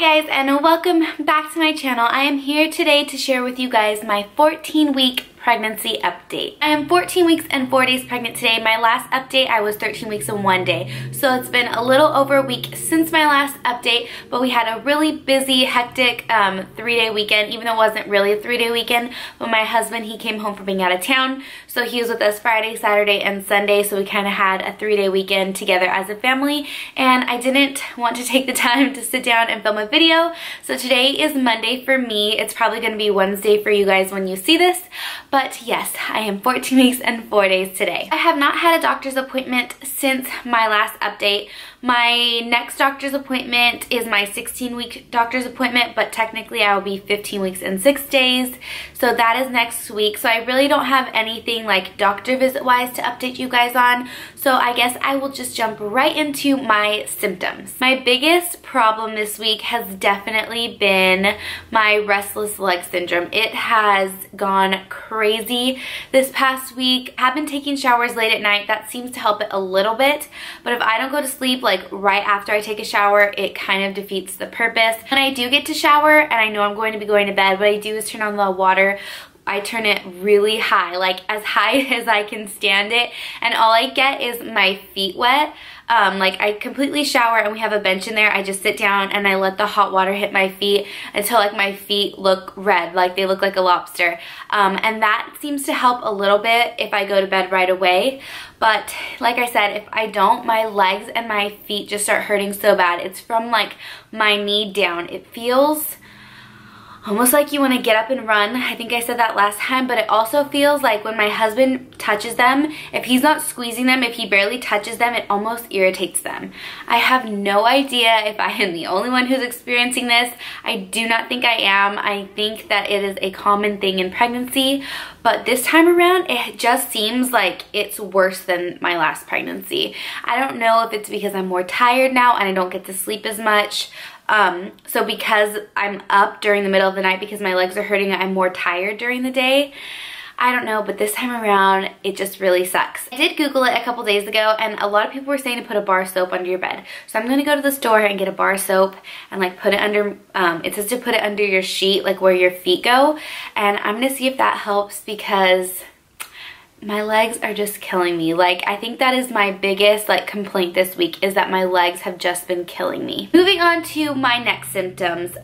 guys, and welcome back to my channel. I am here today to share with you guys my 14-week pregnancy update. I am 14 weeks and 4 days pregnant today. My last update, I was 13 weeks and 1 day. So it's been a little over a week since my last update, but we had a really busy, hectic 3-day weekend, even though it wasn't really a 3-day weekend. But my husband, he came home from being out of town. So he was with us Friday, Saturday, and Sunday. So we kind of had a 3-day weekend together as a family. And I didn't want to take the time to sit down and film a video. So today is Monday for me. It's probably going to be Wednesday for you guys when you see this. But yes, I am 14 weeks and 4 days today. I have not had a doctor's appointment since my last update. My next doctor's appointment is my 16-week doctor's appointment, but technically I will be 15 weeks and 6 days. So that is next week. So I really don't have anything like doctor visit wise to update you guys on. So I guess I will just jump right into my symptoms. My biggest problem this week has definitely been my restless leg syndrome. It has gone crazy this past week. I've been taking showers late at night. That seems to help it a little bit. But if I don't go to sleep like right after I take a shower, it kind of defeats the purpose. When I do get to shower and I know I'm going to be going to bed, what I do is turn on the water. I turn it really high, like as high as I can stand it, and all I get is my feet wet. Like I completely shower and we have a bench in there. I just sit down and I let the hot water hit my feet until like my feet look red, like they look like a lobster. And that seems to help a little bit if I go to bed right away. But like I said, if I don't, my legs and my feet just start hurting so bad. It's from like my knee down. It feels almost like you want to get up and run. I think I said that last time, but it also feels like when my husband touches them, if he's not squeezing them, if he barely touches them, it almost irritates them. I have no idea if I am the only one who's experiencing this. I do not think I am. I think that it is a common thing in pregnancy, but this time around, it just seems like it's worse than my last pregnancy. I don't know if it's because I'm more tired now and I don't get to sleep as much. So because I'm up during the middle of the night because my legs are hurting, I'm more tired during the day. I don't know, but this time around, it just really sucks. I did Google it a couple days ago, and a lot of people were saying to put a bar soap under your bed. So I'm gonna go to the store and get a bar soap and like put it under, it says to put it under your sheet, like where your feet go. And I'm gonna see if that helps because my legs are just killing me. Like, I think that is my biggest like complaint this week, is that my legs have just been killing me. Moving on to my next symptoms.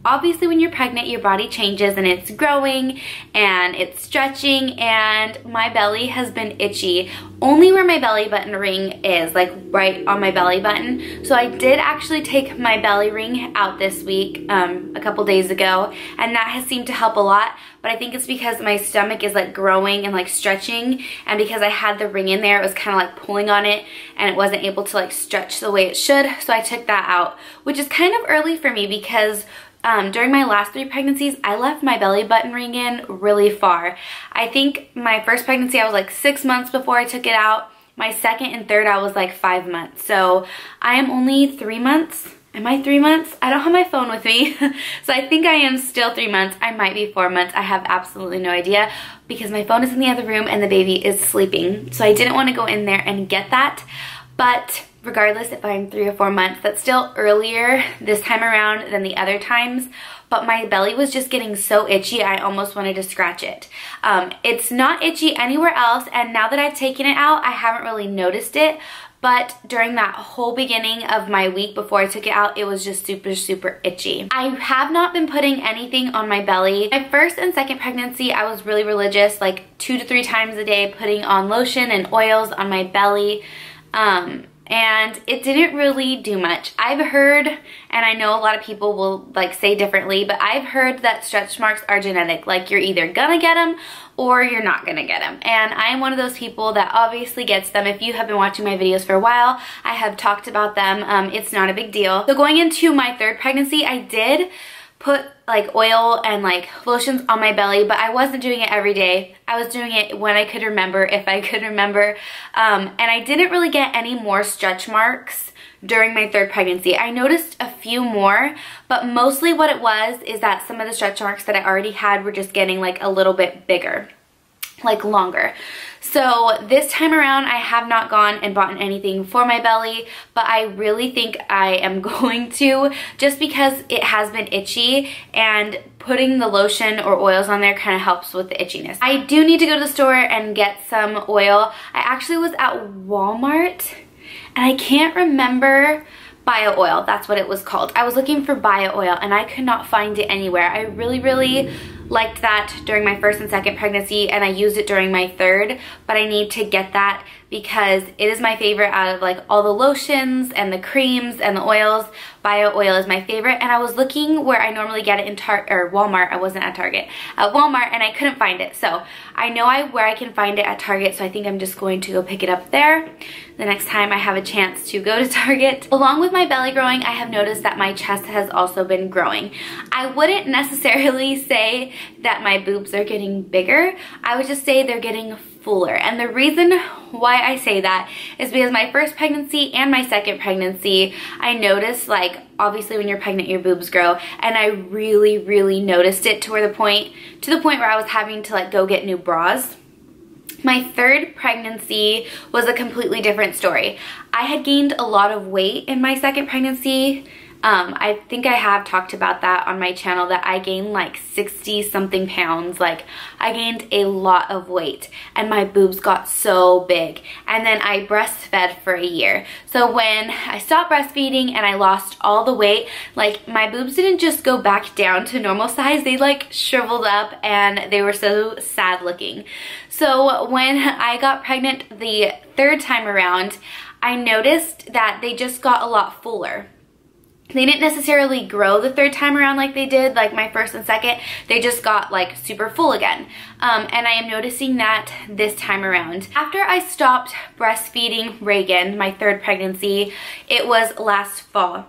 Obviously when you're pregnant, your body changes and it's growing and it's stretching, and my belly has been itchy only where my belly button ring is, like right on my belly button. So I did actually take my belly ring out this week, a couple days ago, and that has seemed to help a lot. But I think it's because my stomach is like growing and like stretching, and because I had the ring in there, it was kind of like pulling on it and it wasn't able to like stretch the way it should. So I took that out, which is kind of early for me because during my last 3 pregnancies, I left my belly button ring in really far. I think my first pregnancy, I was like 6 months before I took it out. My second and third, I was like 5 months. So I am only 3 months. Am I 3 months? I don't have my phone with me. So I think I am still 3 months. I might be 4 months. I have absolutely no idea because my phone is in the other room and the baby is sleeping. So I didn't want to go in there and get that. But regardless if I'm 3 or 4 months, that's still earlier this time around than the other times. But my belly was just getting so itchy, I almost wanted to scratch it. It's not itchy anywhere else, and now that I've taken it out, I haven't really noticed it. But during that whole beginning of my week before I took it out, it was just super, super itchy. I have not been putting anything on my belly. My first and second pregnancy, I was really religious, like 2 to 3 times a day, putting on lotion and oils on my belly. And it didn't really do much. I've heard, and I know a lot of people will like say differently, but I've heard that stretch marks are genetic. Like you're either gonna get them or you're not gonna get them. And I am one of those people that obviously gets them. If you have been watching my videos for a while, I have talked about them. It's not a big deal. So going into my 3rd pregnancy, I did put like oil and like lotions on my belly, but I wasn't doing it every day. I was doing it when I could remember, if I could remember. And I didn't really get any more stretch marks during my 3rd pregnancy. I noticed a few more, but mostly what it was is that some of the stretch marks that I already had were just getting like a little bit bigger. like longer. So this time around I have not gone and bought anything for my belly, but I really think I am going to, just because it has been itchy and putting the lotion or oils on there kind of helps with the itchiness. I do need to go to the store and get some oil. I actually was at Walmart and I can't remember. Bio oil, that's what it was called. I was looking for bio oil and I could not find it anywhere. I really liked that during my first and second pregnancy, and I used it during my third, but I need to get that because it is my favorite out of like all the lotions and the creams and the oils. Bio oil is my favorite, and I was looking where I normally get it in Walmart. I wasn't at Target. At Walmart, and I couldn't find it. So I know where I can find it at Target, so I think I'm just going to go pick it up there the next time I have a chance to go to Target. Along with my belly growing, I have noticed that my chest has also been growing. I wouldn't necessarily say that my boobs are getting bigger. I would just say they're getting fuller. And the reason why I say that is because my first pregnancy and my second pregnancy, I noticed, like, obviously when you're pregnant your boobs grow, and I really noticed it to the point where I was having to like go get new bras. My third pregnancy was a completely different story. I had gained a lot of weight in my second pregnancy. I think I have talked about that on my channel, that I gained like 60 something pounds. Like, I gained a lot of weight and my boobs got so big. And then I breastfed for a year. So when I stopped breastfeeding and I lost all the weight, like, my boobs didn't just go back down to normal size, they like shriveled up and they were so sad looking. So when I got pregnant the third time around, I noticed that they just got a lot fuller. They didn't necessarily grow the third time around like they did, like my first and second. They just got like super full again. And I am noticing that this time around. After I stopped breastfeeding Reagan, my third pregnancy, it was last fall.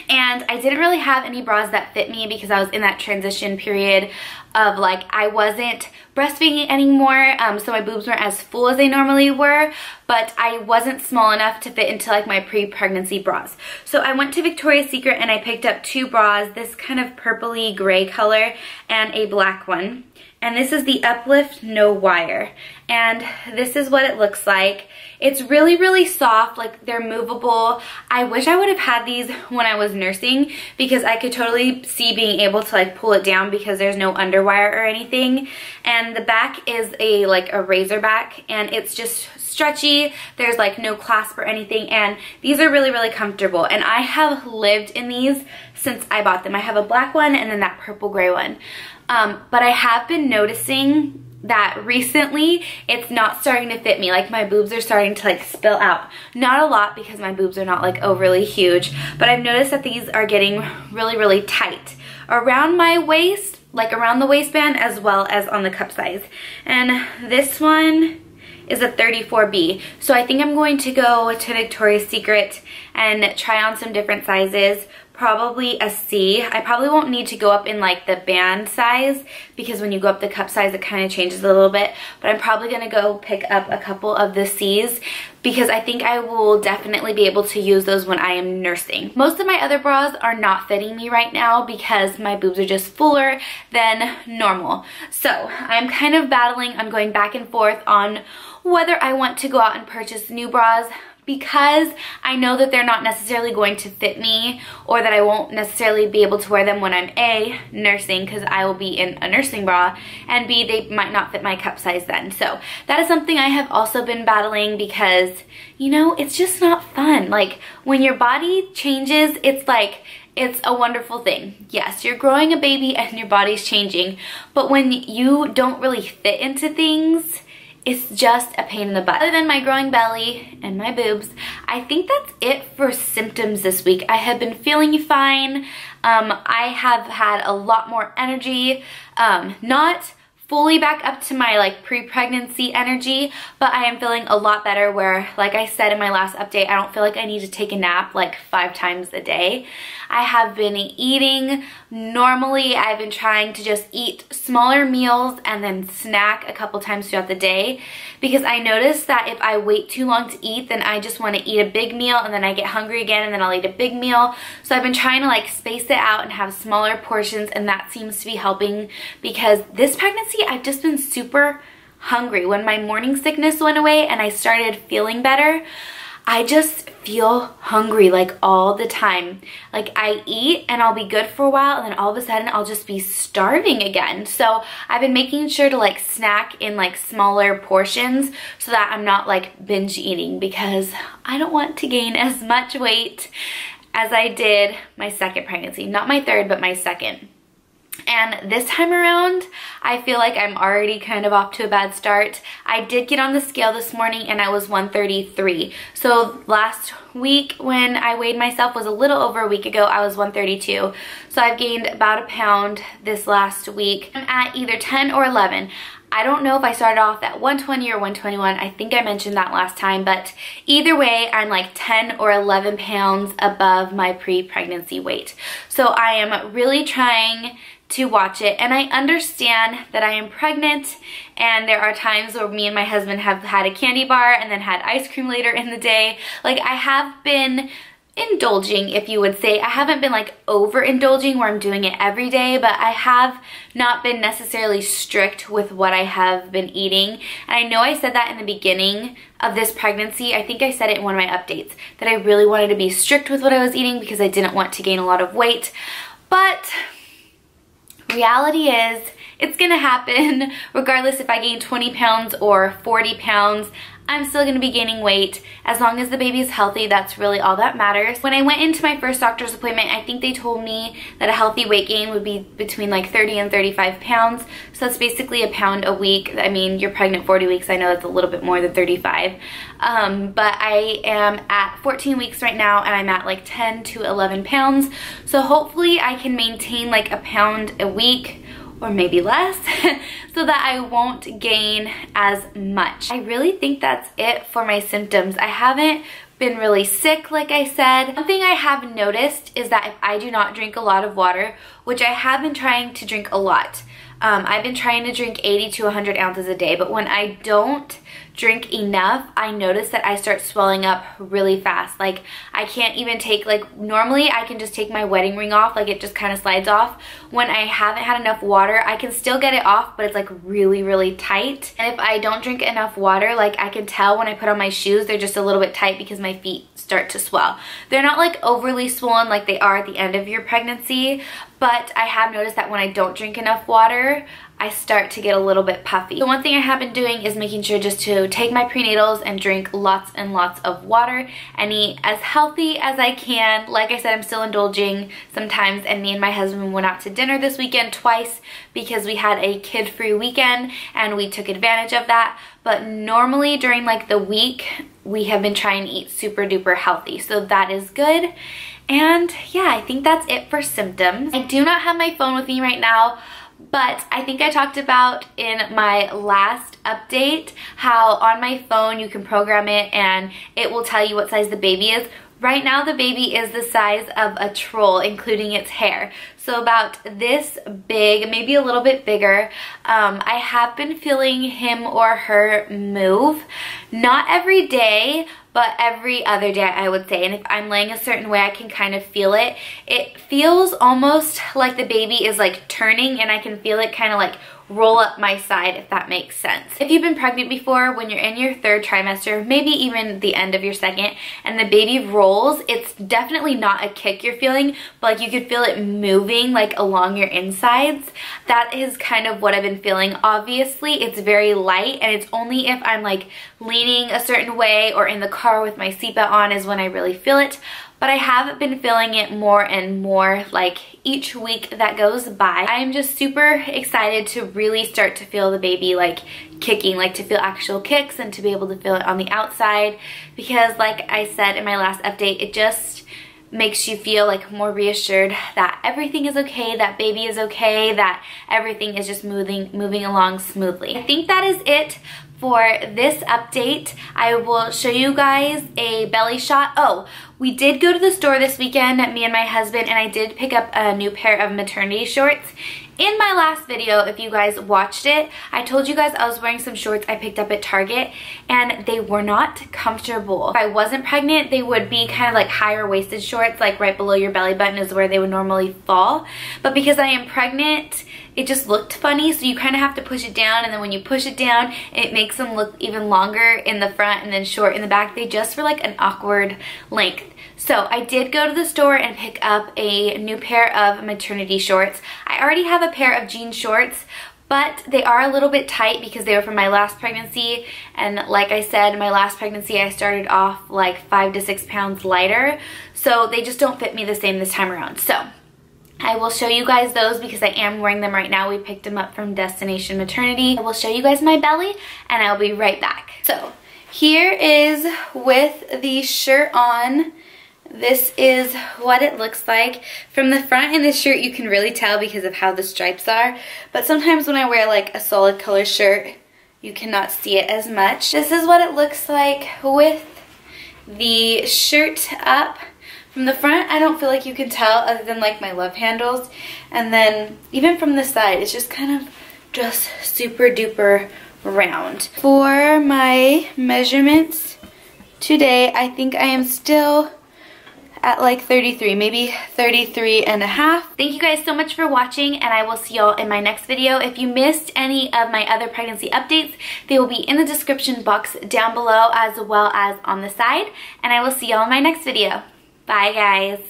And I didn't really have any bras that fit me because I was in that transition period of like, I wasn't breastfeeding anymore, so my boobs weren't as full as they normally were, but I wasn't small enough to fit into like my pre-pregnancy bras. So I went to Victoria's Secret and I picked up two bras, this kind of purpley gray color and a black one. And this is the Uplift No Wire. And this is what it looks like. It's really soft, like they're movable. I wish I would have had these when I was nursing because I could totally see being able to like pull it down because there's no underwire or anything. And the back is like a razor back, and it's just stretchy. There's like no clasp or anything, and these are really comfortable. And I have lived in these since I bought them. I have a black one and then that purple gray one. But I have been noticing that recently it's not starting to fit me. Like, my boobs are starting to like spill out. Not a lot because my boobs are not like overly huge, but I've noticed that these are getting really tight around my waist, like around the waistband, as well as on the cup size. And this one is a 34B. So I think I'm going to go to Victoria's Secret and try on some different sizes. Probably a C. I probably won't need to go up in like the band size because when you go up the cup size it kind of changes a little bit, but I'm probably going to go pick up a couple of the C's because I think I will definitely be able to use those when I am nursing. Most of my other bras are not fitting me right now because my boobs are just fuller than normal. So I'm kind of battling. I'm going back and forth on whether I want to go out and purchase new bras, because I know that they're not necessarily going to fit me, or that I won't necessarily be able to wear them when I'm A, nursing, because I will be in a nursing bra, and B, they might not fit my cup size then. So that is something I have also been battling because, you know, it's just not fun. Like, when your body changes, it's like, it's a wonderful thing. Yes, you're growing a baby and your body's changing, but when you don't really fit into things, it's just a pain in the butt. Other than my growing belly and my boobs, I think that's it for symptoms this week. I have been feeling fine. I have had a lot more energy. Not fully back up to my like pre-pregnancy energy, but I am feeling a lot better where, like I said in my last update, I don't feel like I need to take a nap like 5 times a day. I have been eating normally. I've been trying to just eat smaller meals and then snack a couple times throughout the day, because I noticed that if I wait too long to eat, then I just want to eat a big meal and then I get hungry again and then I'll eat a big meal. So I've been trying to like space it out and have smaller portions, and that seems to be helping because this pregnancy I've just been super hungry. When my morning sickness went away and I started feeling better, I just feel hungry like all the time. Like I eat and I'll be good for a while and then all of a sudden I'll just be starving again. So I've been making sure to like snack in like smaller portions so that I'm not like binge eating, because I don't want to gain as much weight as I did my second pregnancy. Not my third, but my second. And this time around, I feel like I'm already kind of off to a bad start. I did get on the scale this morning and I was 133. So last week when I weighed myself was a little over a week ago, I was 132. So I've gained about a pound this last week. I'm at either 10 or 11. I don't know if I started off at 120 or 121. I think I mentioned that last time, but either way, I'm like 10 or 11 pounds above my pre-pregnancy weight. So I am really trying to watch it, and I understand that I am pregnant and there are times where me and my husband have had a candy bar and then had ice cream later in the day. Like I have been indulging, if you would say. I haven't been like overindulging where I'm doing it every day, but I have not been necessarily strict with what I have been eating. And I know I said that in the beginning of this pregnancy. I think I said it in one of my updates that I really wanted to be strict with what I was eating because I didn't want to gain a lot of weight. But reality is, it's gonna happen regardless if I gain 20 pounds or 40 pounds. I'm still gonna be gaining weight. As long as the baby is healthy, that's really all that matters. When I went into my first doctor's appointment, I think they told me that a healthy weight gain would be between like 30 and 35 pounds. So that's basically a pound a week. I mean, you're pregnant 40 weeks. I know that's a little bit more than 35. But I am at 14 weeks right now and I'm at like 10 to 11 pounds. So hopefully I can maintain like a pound a week, or maybe less, so that I won't gain as much. I really think that's it for my symptoms. I haven't been really sick, like I said. One thing I have noticed is that if I do not drink a lot of water, which I have been trying to drink a lot, I've been trying to drink 80 to 100 ounces a day, but when I don't drink enough, I notice that I start swelling up really fast. Like I can't even take, like normally I can just take my wedding ring off, like it just kind of slides off. When I haven't had enough water, I can still get it off, but it's like really, really tight. And if I don't drink enough water, like I can tell when I put on my shoes, they're just a little bit tight because my feet start to swell. They're not like overly swollen like they are at the end of your pregnancy, but I have noticed that when I don't drink enough water, I start to get a little bit puffy. The one thing I have been doing is making sure just to take my prenatals and drink lots and lots of water and eat as healthy as I can. Like I said, I'm still indulging sometimes, and me and my husband went out to dinner this weekend twice because we had a kid-free weekend and we took advantage of that. But normally during like the week, we have been trying to eat super duper healthy. So that is good. And yeah, I think that's it for symptoms. I do not have my phone with me right now, but I think I talked about in my last update how on my phone you can program it and it will tell you what size the baby is. Right now the baby is the size of a troll, including its hair. So about this big, maybe a little bit bigger. I have been feeling him or her move. Not every day, but every other day I would say. And if I'm laying a certain way, I can kind of feel it. It feels almost like the baby is like turning, and I can feel it kind of like roll up my side, if that makes sense. If you've been pregnant before, when you're in your third trimester, maybe even the end of your second, and the baby rolls, it's definitely not a kick you're feeling, but like you could feel it moving like along your insides. That is kind of what I've been feeling. Obviously, it's very light, and it's only if I'm like leaning a certain way or in the car with my seatbelt on is when I really feel it. But I have been feeling it more and more like each week that goes by. I'm just super excited to really start to feel the baby like kicking, like to feel actual kicks and to be able to feel it on the outside, because like I said in my last update, it just makes you feel like more reassured that everything is okay, that baby is okay, that everything is just moving along smoothly. I think that is it for this update. I will show you guys a belly shot. Oh, we did go to the store this weekend, me and my husband, and I did pick up a new pair of maternity shorts. In my last video, if you guys watched it, I told you guys I was wearing some shorts I picked up at Target, and they were not comfortable. If I wasn't pregnant, they would be kind of like higher waisted shorts, like right below your belly button is where they would normally fall. But because I am pregnant, it just looked funny, so you kind of have to push it down, and then when you push it down, it makes them look even longer in the front and then short in the back. They just were like an awkward length. So I did go to the store and pick up a new pair of maternity shorts. I already have a pair of jean shorts, but they are a little bit tight because they were from my last pregnancy. And like I said, my last pregnancy, I started off like 5 to 6 pounds lighter. So they just don't fit me the same this time around. So I will show you guys those because I am wearing them right now. We picked them up from Destination Maternity. I will show you guys my belly and I'll be right back. So here is with the shirt on. This is what it looks like. From the front in this shirt you can really tell because of how the stripes are, but sometimes when I wear like a solid color shirt you cannot see it as much. This is what it looks like with the shirt up. From the front I don't feel like you can tell other than like my love handles, and then even from the side it's just kind of just super duper round. For my measurements today, I think I am still at like 33, maybe 33 and a half. Thank you guys so much for watching, and I will see y'all in my next video. If you missed any of my other pregnancy updates, they will be in the description box down below as well as on the side, and I will see y'all in my next video. Bye guys.